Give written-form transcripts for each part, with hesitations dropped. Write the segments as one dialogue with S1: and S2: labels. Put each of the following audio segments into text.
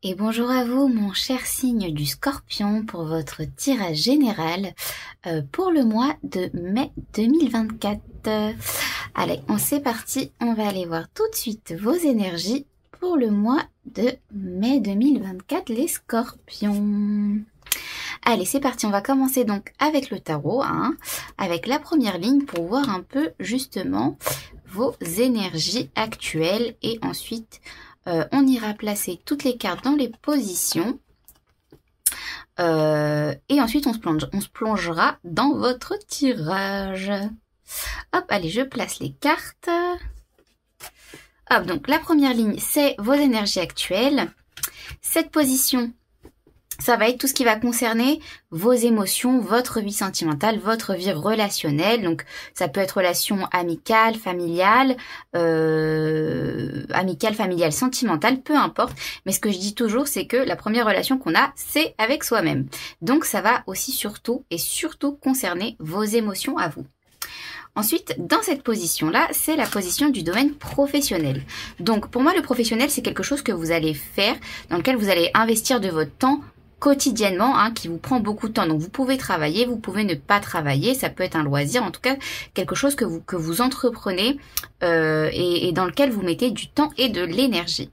S1: Et bonjour à vous, mon cher signe du Scorpion, pour votre tirage général pour le mois de mai 2024. Allez, c'est parti, on va aller voir tout de suite vos énergies pour le mois de mai 2024, les Scorpions. Allez, c'est parti, on va commencer donc avec le tarot, avec la première ligne pour voir un peu justement vos énergies actuelles et ensuite on ira placer toutes les cartes dans les positions et ensuite on se plongera dans votre tirage. Hop, allez, je place les cartes. Hop, donc la première ligne, c'est vos énergies actuelles. Cette position, ça va être tout ce qui va concerner vos émotions, votre vie sentimentale, votre vie relationnelle. Donc, ça peut être relation amicale, familiale, sentimentale, peu importe. Mais ce que je dis toujours, c'est que la première relation qu'on a, c'est avec soi-même. Donc, ça va aussi surtout concerner vos émotions à vous. Ensuite, dans cette position-là, c'est la position du domaine professionnel. Donc, pour moi, le professionnel, c'est quelque chose que vous allez faire, dans lequel vous allez investir de votre temps quotidiennement, qui vous prend beaucoup de temps. Donc, vous pouvez travailler, vous pouvez ne pas travailler, ça peut être un loisir, en tout cas, quelque chose que vous entreprenez et dans lequel vous mettez du temps et de l'énergie.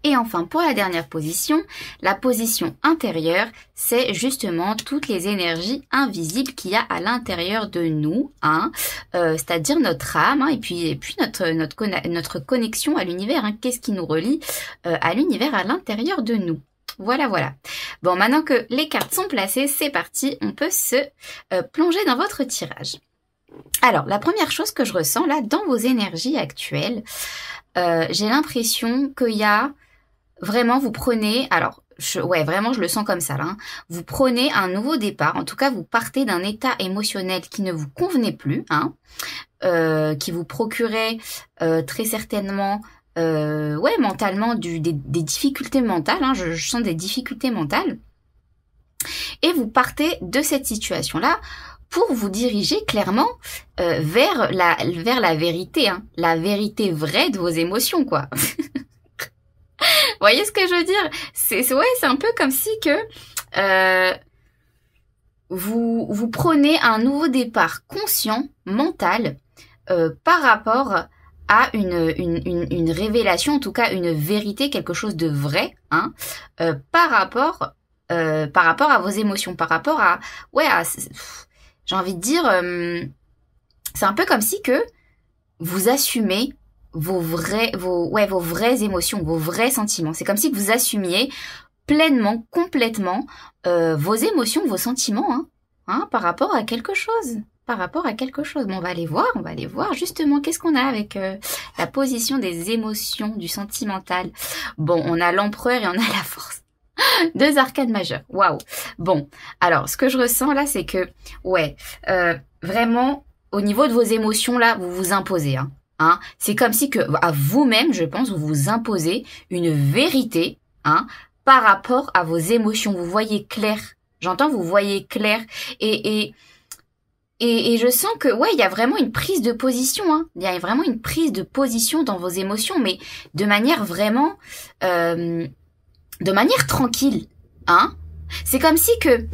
S1: Et enfin, pour la dernière position, la position intérieure, c'est justement toutes les énergies invisibles qu'il y a à l'intérieur de nous, c'est-à-dire notre âme, et puis notre connexion à l'univers, qu'est-ce qui nous relie à l'univers à l'intérieur de nous. Voilà. Bon, maintenant que les cartes sont placées, c'est parti, on peut se plonger dans votre tirage. Alors, la première chose que je ressens là, dans vos énergies actuelles, j'ai l'impression qu'il y a vraiment, vous prenez, vraiment je le sens comme ça là, vous prenez un nouveau départ, en tout cas vous partez d'un état émotionnel qui ne vous convenait plus, qui vous procurait très certainement mentalement des difficultés mentales, je sens des difficultés mentales, et vous partez de cette situation-là pour vous diriger clairement vers la vérité, la vérité vraie de vos émotions, quoi. Vous voyez ce que je veux dire? C'est un peu comme si que vous prenez un nouveau départ conscient, mental, par rapport à une révélation, en tout cas une vérité, quelque chose de vrai, par rapport à vos émotions, par rapport à j'ai envie de dire, c'est un peu comme si que vous assumez vos vraies émotions, vos vrais sentiments. C'est comme si que vous assumiez pleinement, complètement vos émotions, vos sentiments, par rapport à quelque chose. Bon, on va aller voir justement qu'est-ce qu'on a avec la position des émotions, du sentimental. Bon, on a l'empereur et on a la force. Deux arcades majeures. Waouh. Bon, alors ce que je ressens là, c'est que vraiment au niveau de vos émotions là, vous vous imposez. C'est comme si que à vous-même, je pense, vous vous imposez une vérité, par rapport à vos émotions. Vous voyez clair. J'entends, vous voyez clair. Et je sens que il y a vraiment une prise de position. Il y a vraiment une prise de position dans vos émotions, mais de manière vraiment, de manière tranquille. C'est comme si que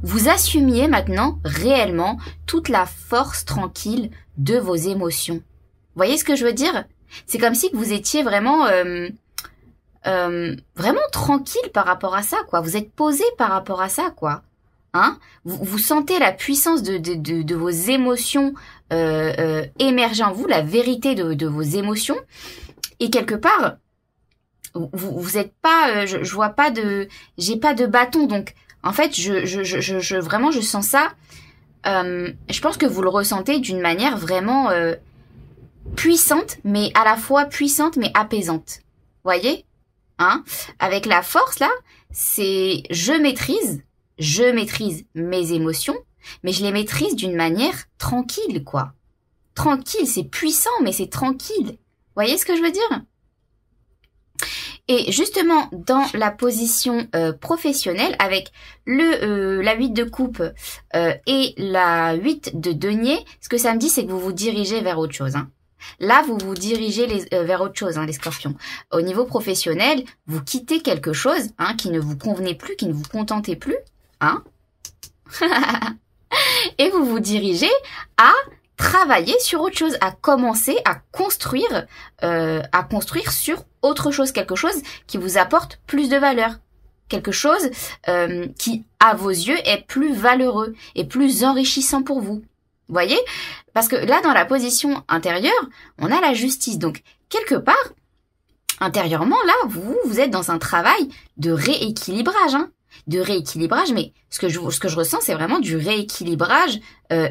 S1: vous assumiez maintenant réellement toute la force tranquille de vos émotions. Vous voyez ce que je veux dire? C'est comme si que vous étiez vraiment vraiment tranquille par rapport à ça, quoi. Vous êtes posé par rapport à ça, quoi. Vous sentez la puissance de vos émotions émerger en vous, la vérité de vos émotions. Et quelque part, vous êtes pas, je vois pas j'ai pas de bâton, donc en fait, vraiment, je sens ça. Je pense que vous le ressentez d'une manière vraiment puissante, mais à la fois puissante mais apaisante. Voyez, avec la force là, c'est je maîtrise mes émotions, mais je les maîtrise d'une manière tranquille, quoi. Tranquille, c'est puissant, mais c'est tranquille. Voyez ce que je veux dire? Et justement, dans la position professionnelle, avec la 8 de coupe et la 8 de denier, ce que ça me dit, c'est que vous vous dirigez vers autre chose. Là, vous vous dirigez vers autre chose, hein, les scorpions. Au niveau professionnel, vous quittez quelque chose hein, qui ne vous convenait plus, qui ne vous contentait plus. Hein. Et vous vous dirigez à travailler sur autre chose, à commencer à construire sur autre chose, quelque chose qui vous apporte plus de valeur. Quelque chose qui, à vos yeux, est plus valeureux et plus enrichissant pour vous. Vous voyez? Parce que là, dans la position intérieure, on a la justice. Donc, quelque part, intérieurement, là, vous êtes dans un travail de rééquilibrage. Hein, de rééquilibrage, mais ce que je ressens, c'est vraiment du rééquilibrage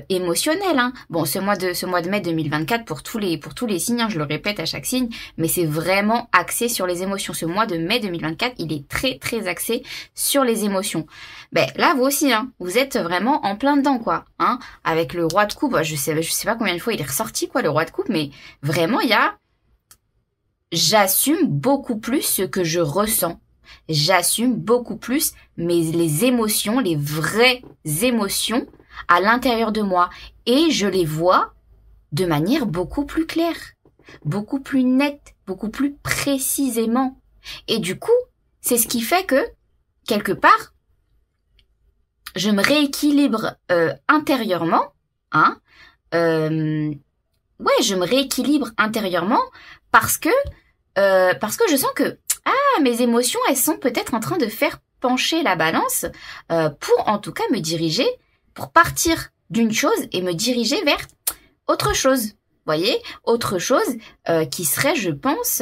S1: émotionnel. Hein. Bon, ce mois de mai 2024, pour tous les signes, hein, je le répète à chaque signe, mais c'est vraiment axé sur les émotions. Ce mois de mai 2024, il est très, très axé sur les émotions. Ben, là, vous aussi, hein, vous êtes vraiment en plein dedans, quoi. Hein, avec le roi de coupe, je sais pas combien de fois il est ressorti, quoi, le roi de coupe, mais vraiment, j'assume beaucoup plus ce que je ressens. J'assume beaucoup plus les émotions, les vraies émotions à l'intérieur de moi. Et je les vois de manière beaucoup plus claire, beaucoup plus nette, beaucoup plus précisément. Et du coup, c'est ce qui fait que, quelque part, je me rééquilibre intérieurement. Hein, je me rééquilibre intérieurement parce que je sens que mes émotions, elles sont peut-être en train de faire pencher la balance pour en tout cas me diriger, pour partir d'une chose et me diriger vers autre chose. Vous voyez, autre chose qui serait, je pense,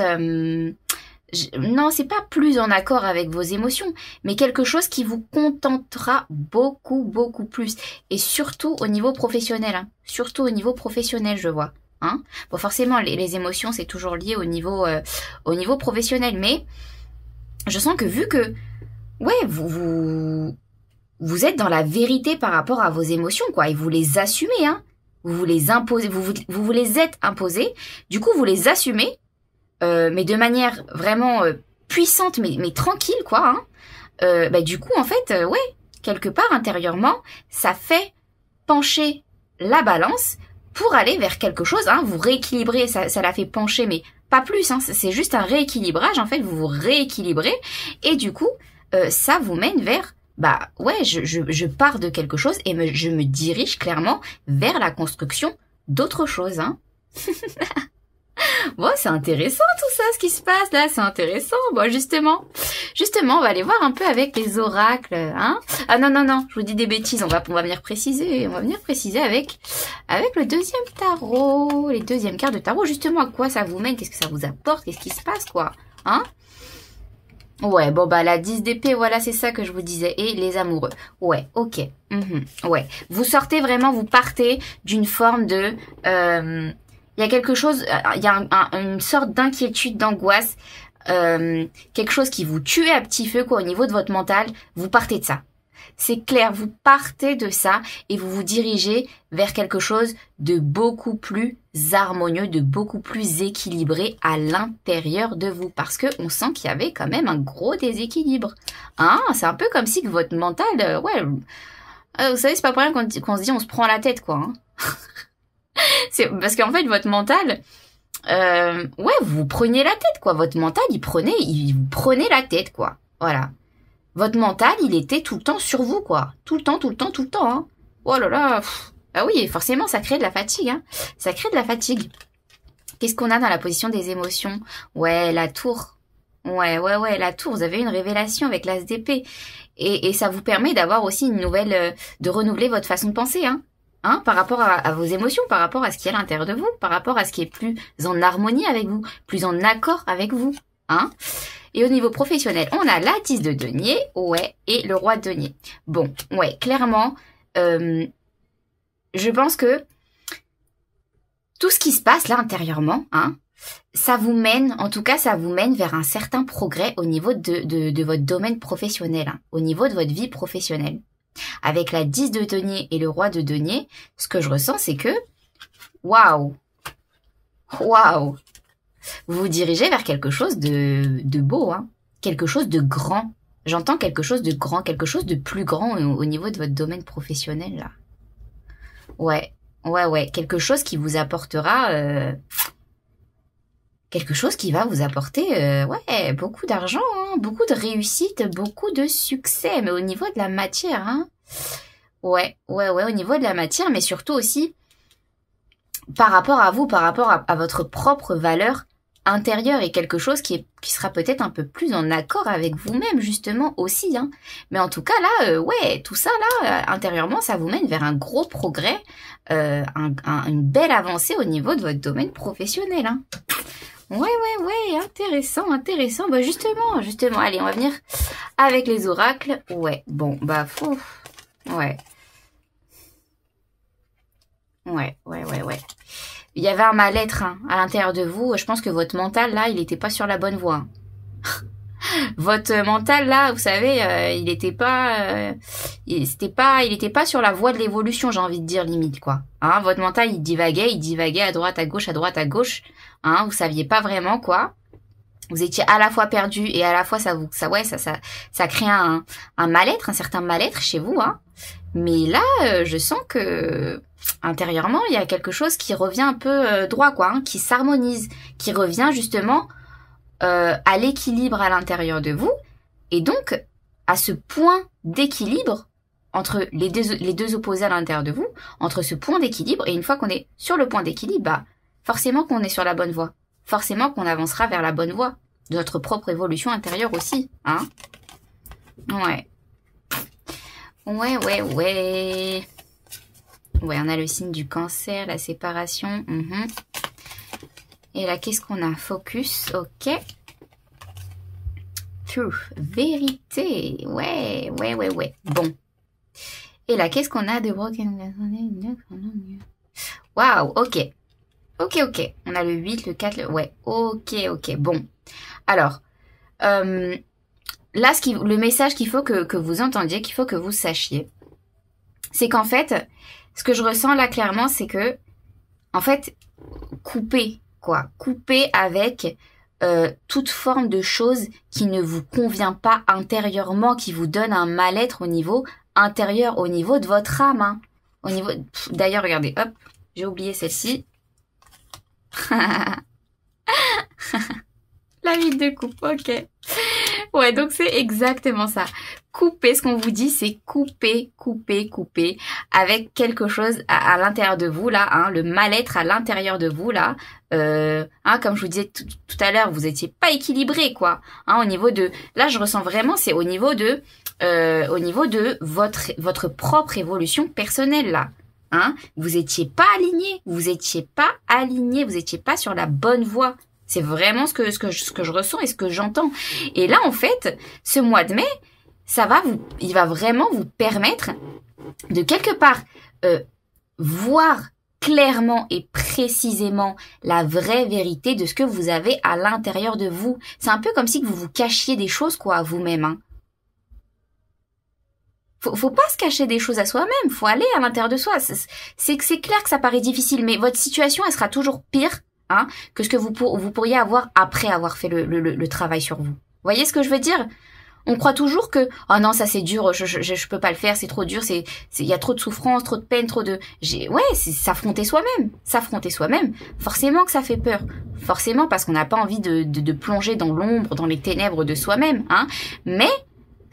S1: non, c'est pas plus en accord avec vos émotions, mais quelque chose qui vous contentera beaucoup, beaucoup plus. Et surtout au niveau professionnel, hein. Surtout au niveau professionnel, je vois. Hein. Bon, forcément, les émotions, c'est toujours lié au niveau professionnel, mais je sens que vu que, ouais, vous êtes dans la vérité par rapport à vos émotions, quoi, et vous les assumez, hein. Vous les imposez, vous les êtes imposés, du coup, vous les assumez, mais de manière vraiment puissante, mais tranquille, quoi, hein. Du coup, en fait, ouais, quelque part, intérieurement, ça fait pencher la balance pour aller vers quelque chose, hein, vous rééquilibrez, ça la fait pencher, mais pas plus, hein, c'est juste un rééquilibrage, en fait, vous vous rééquilibrez, et du coup, ça vous mène vers, je pars de quelque chose, et je me dirige clairement vers la construction d'autre chose, hein. Bon, c'est intéressant tout ça, ce qui se passe là, c'est intéressant. Bon, justement, on va aller voir un peu avec les oracles, hein. Ah non, je vous dis des bêtises, on va venir préciser, avec le deuxième tarot, les deuxièmes cartes de tarot, justement, à quoi ça vous mène, qu'est-ce que ça vous apporte, qu'est-ce qui se passe, quoi, hein. Ouais, bon la 10 d'épée, voilà, c'est ça que je vous disais, et les amoureux. Ouais, ok, ouais. Vous sortez vraiment, vous partez d'une forme de... il y a quelque chose, il y a une sorte d'inquiétude, d'angoisse, quelque chose qui vous tue à petit feu, quoi, au niveau de votre mental, vous partez de ça. C'est clair, vous partez de ça et vous vous dirigez vers quelque chose de beaucoup plus harmonieux, de beaucoup plus équilibré à l'intérieur de vous. Parce que on sent qu'il y avait quand même un gros déséquilibre. Hein, c'est un peu comme si que votre mental, vous savez, c'est pas pour rien qu'on se dit on se prend la tête, quoi. Hein. C'est parce qu'en fait, votre mental, vous preniez la tête, quoi. Votre mental, il vous prenait la tête, quoi. Voilà. Votre mental, il était tout le temps sur vous, quoi. Tout le temps, hein. Oh là là. Ah oui, forcément, ça crée de la fatigue, hein. Ça crée de la fatigue. Qu'est-ce qu'on a dans la position des émotions? Ouais, la tour. Ouais, la tour. Vous avez une révélation avec l'as d'épée. Et ça vous permet d'avoir aussi une nouvelle, de renouveler votre façon de penser, hein. Hein, par rapport à vos émotions, par rapport à ce qui est à l'intérieur de vous, par rapport à ce qui est plus en harmonie avec vous, plus en accord avec vous, hein. Et au niveau professionnel, on a la 10 de denier, ouais, et le roi de denier. Bon, ouais, clairement, je pense que tout ce qui se passe là intérieurement, hein, ça vous mène vers un certain progrès au niveau de votre domaine professionnel, hein, au niveau de votre vie professionnelle. Avec la 10 de denier et le roi de denier, ce que je ressens, c'est que, waouh, vous vous dirigez vers quelque chose de beau, hein, quelque chose de grand. J'entends quelque chose de grand, quelque chose de plus grand au niveau de votre domaine professionnel, là. Ouais, quelque chose qui vous apportera quelque chose qui va vous apporter ouais, beaucoup d'argent, hein, beaucoup de réussite, beaucoup de succès, mais au niveau de la matière, hein. Ouais, au niveau de la matière, mais surtout aussi par rapport à vous, par rapport à votre propre valeur intérieure et quelque chose qui sera peut-être un peu plus en accord avec vous-même justement aussi, hein. Mais en tout cas là, ouais, tout ça là, intérieurement, ça vous mène vers un gros progrès, une belle avancée au niveau de votre domaine professionnel, hein. Ouais, intéressant. Bah justement, allez, on va venir avec les oracles. Ouais, bon, bah, ouais. Ouais. Il y avait un mal-être hein, à l'intérieur de vous. Je pense que votre mental, là, il n'était pas sur la bonne voie. Votre mental, là, vous savez, il était pas sur la voie de l'évolution, j'ai envie de dire, limite, quoi. Hein, votre mental, il divaguait à droite, à gauche. Hein, vous saviez pas vraiment, quoi. Vous étiez à la fois perdu et à la fois ça crée un mal-être, un certain mal-être chez vous, hein. Mais là, je sens que intérieurement, il y a quelque chose qui revient un peu droit, quoi, hein, qui s'harmonise, qui revient justement à l'équilibre à l'intérieur de vous, et donc à ce point d'équilibre entre les deux opposés à l'intérieur de vous, entre ce point d'équilibre, et une fois qu'on est sur le point d'équilibre, bah forcément qu'on est sur la bonne voie, forcément qu'on avancera vers la bonne voie de notre propre évolution intérieure aussi, hein. Ouais, on a le signe du cancer, la séparation. Et là, qu'est-ce qu'on a? Focus, ok. Truth, vérité. Ouais. Bon. Et là, qu'est-ce qu'on a de broken? Waouh, ok. On a le 8, le 4, ouais. Ok. Bon. Alors, là, le message qu'il faut que vous entendiez, qu'il faut que vous sachiez, c'est qu'en fait, ce que je ressens là clairement, c'est que, en fait, coupez avec toute forme de chose qui ne vous convient pas intérieurement, qui vous donne un mal-être au niveau intérieur, au niveau de votre âme, hein. D'ailleurs, regardez, hop, j'ai oublié celle-ci. La 8 de coupe, ok. Ouais, donc c'est exactement ça. Couper, ce qu'on vous dit, c'est couper avec quelque chose à l'intérieur de vous, là, hein, le mal-être à l'intérieur de vous, là. Hein, comme je vous disais tout à l'heure, vous étiez pas équilibré, quoi. Hein, au niveau de... Là, je ressens vraiment, c'est au niveau de votre propre évolution personnelle, là. Hein, vous étiez pas aligné, vous étiez pas sur la bonne voie. C'est vraiment ce que je ressens et ce que j'entends. Et là, en fait, ce mois de mai, il va vraiment vous permettre de quelque part voir clairement et précisément la vraie vérité de ce que vous avez à l'intérieur de vous. C'est un peu comme si vous vous cachiez des choses, quoi, à vous-même, hein. Faut pas se cacher des choses à soi-même, faut aller à l'intérieur de soi. C'est clair que ça paraît difficile, mais votre situation, elle sera toujours pire, hein, que ce que vous pourriez avoir après avoir fait le travail sur vous. Vous voyez ce que je veux dire? On croit toujours que oh non, ça c'est dur, je peux pas le faire, c'est trop dur, il y a trop de souffrance, trop de peine, c'est s'affronter soi-même. Forcément que ça fait peur. Forcément parce qu'on n'a pas envie de plonger dans l'ombre, dans les ténèbres de soi-même, hein. Mais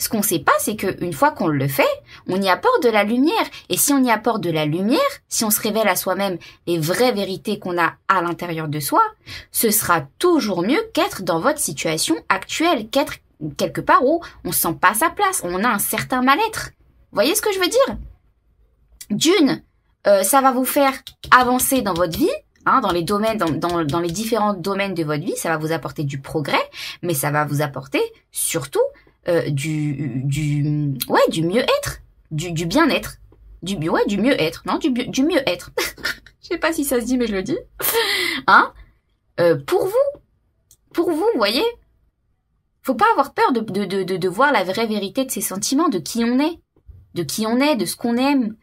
S1: ce qu'on sait pas, c'est qu'une fois qu'on le fait, on y apporte de la lumière. Et si on y apporte de la lumière, si on se révèle à soi-même les vraies vérités qu'on a à l'intérieur de soi, ce sera toujours mieux qu'être dans votre situation actuelle, qu'être quelque part où on se sent pas à sa place, on a un certain mal-être. Vous voyez ce que je veux dire? Ça va vous faire avancer dans votre vie, hein, dans les domaines, dans les différents domaines de votre vie, ça va vous apporter du progrès, mais ça va vous apporter surtout du mieux-être, du bien-être, du mieux-être, non, du mieux-être. Je sais pas si ça se dit, mais je le dis. Hein? Pour vous, voyez? Faut pas avoir peur de voir la vraie vérité de ses sentiments, de qui on est, de ce qu'on aime,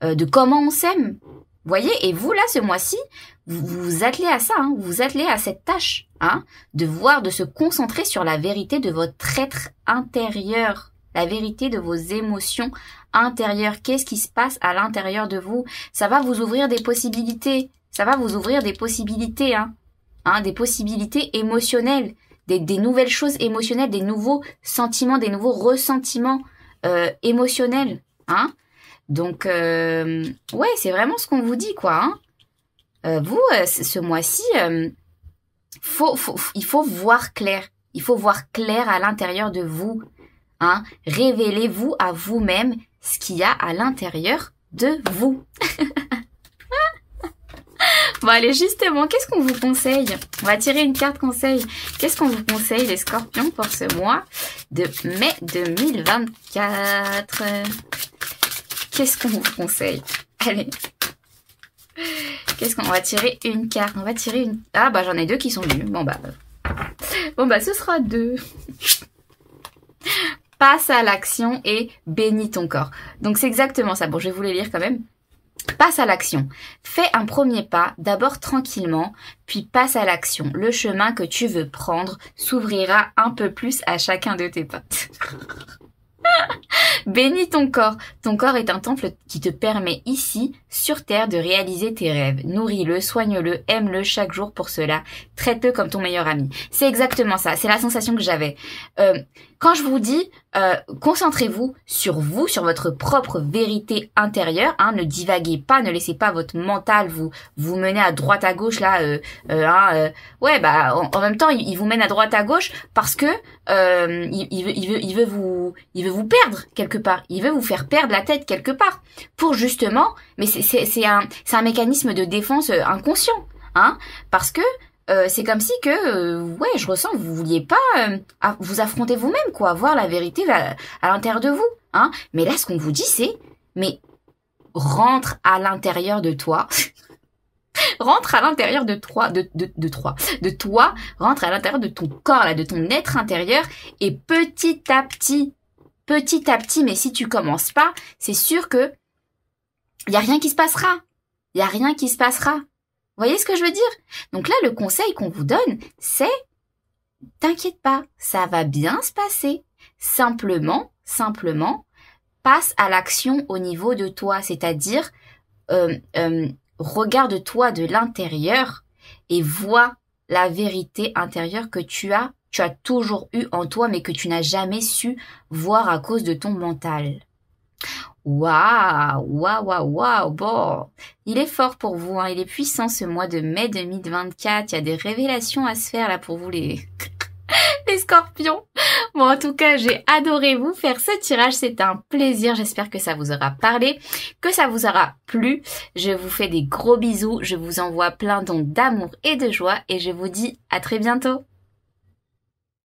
S1: de comment on s'aime. Voyez? Et vous, là, ce mois-ci, vous vous attelez à ça, hein, vous vous attelez à cette tâche, hein, de se concentrer sur la vérité de votre être intérieur, la vérité de vos émotions intérieures. Qu'est-ce qui se passe à l'intérieur de vous? Ça va vous ouvrir des possibilités. Hein. hein, des possibilités émotionnelles, des nouvelles choses émotionnelles, des nouveaux sentiments, des nouveaux ressentiments émotionnels, hein. Donc, ouais, c'est vraiment ce qu'on vous dit, quoi, hein. Vous, ce mois-ci, il faut voir clair. Il faut voir clair à l'intérieur de vous, hein. Révélez-vous à vous-même ce qu'il y a à l'intérieur de vous. Bon, allez, justement, qu'est-ce qu'on vous conseille? On va tirer une carte conseil. Qu'est-ce qu'on vous conseille, les scorpions, pour ce mois de mai 2024? Qu'est-ce qu'on vous conseille? Allez. Qu'est-ce qu'on va tirer une carte? On va tirer une... Ah, bah, j'en ai deux qui sont venus. Bon, bah, ce sera deux. Passe à l'action et bénis ton corps. Donc, c'est exactement ça. Bon, je vais vous les lire quand même. Passe à l'action. Fais un premier pas, d'abord tranquillement, puis passe à l'action. Le chemin que tu veux prendre s'ouvrira un peu plus à chacun de tes pas. Bénis ton corps. Ton corps est un temple qui te permet ici, sur terre, de réaliser tes rêves. Nourris-le, soigne-le, aime-le chaque jour pour cela. Traite-le comme ton meilleur ami. C'est exactement ça. C'est la sensation que j'avais. Quand je vous dis, concentrez-vous, sur votre propre vérité intérieure. Hein, ne divaguez pas, ne laissez pas votre mental vous mener à droite à gauche là. Ouais, bah en même temps, il vous mène à droite à gauche parce que il veut vous perdre quelque part. Il veut vous faire perdre la tête quelque part pour justement. Mais c'est un mécanisme de défense inconscient, hein, parce que c'est comme si que, ouais, je ressens que vous vouliez pas vous affronter vous-même, quoi, voir la vérité à l'intérieur de vous, hein. Mais là, ce qu'on vous dit, c'est, mais rentre à l'intérieur de toi, rentre à l'intérieur de toi, de toi, rentre à l'intérieur de ton corps, là, de ton être intérieur, et petit à petit, mais si tu commences pas, c'est sûr que y a rien qui se passera. Y a rien qui se passera. Vous voyez ce que je veux dire? Donc là, le conseil qu'on vous donne, c'est t'inquiète pas, ça va bien se passer. Simplement, passe à l'action au niveau de toi, c'est-à-dire regarde-toi de l'intérieur et vois la vérité intérieure que tu as toujours eu en toi, mais que tu n'as jamais su voir à cause de ton mental. Waouh, bon, il est fort pour vous, hein. Il est puissant ce mois de mai 2024, il y a des révélations à se faire là pour vous les scorpions. Bon, en tout cas, j'ai adoré vous faire ce tirage, c'est un plaisir, j'espère que ça vous aura parlé, que ça vous aura plu. Je vous fais des gros bisous, je vous envoie plein d'ondes d'amour et de joie et je vous dis à très bientôt.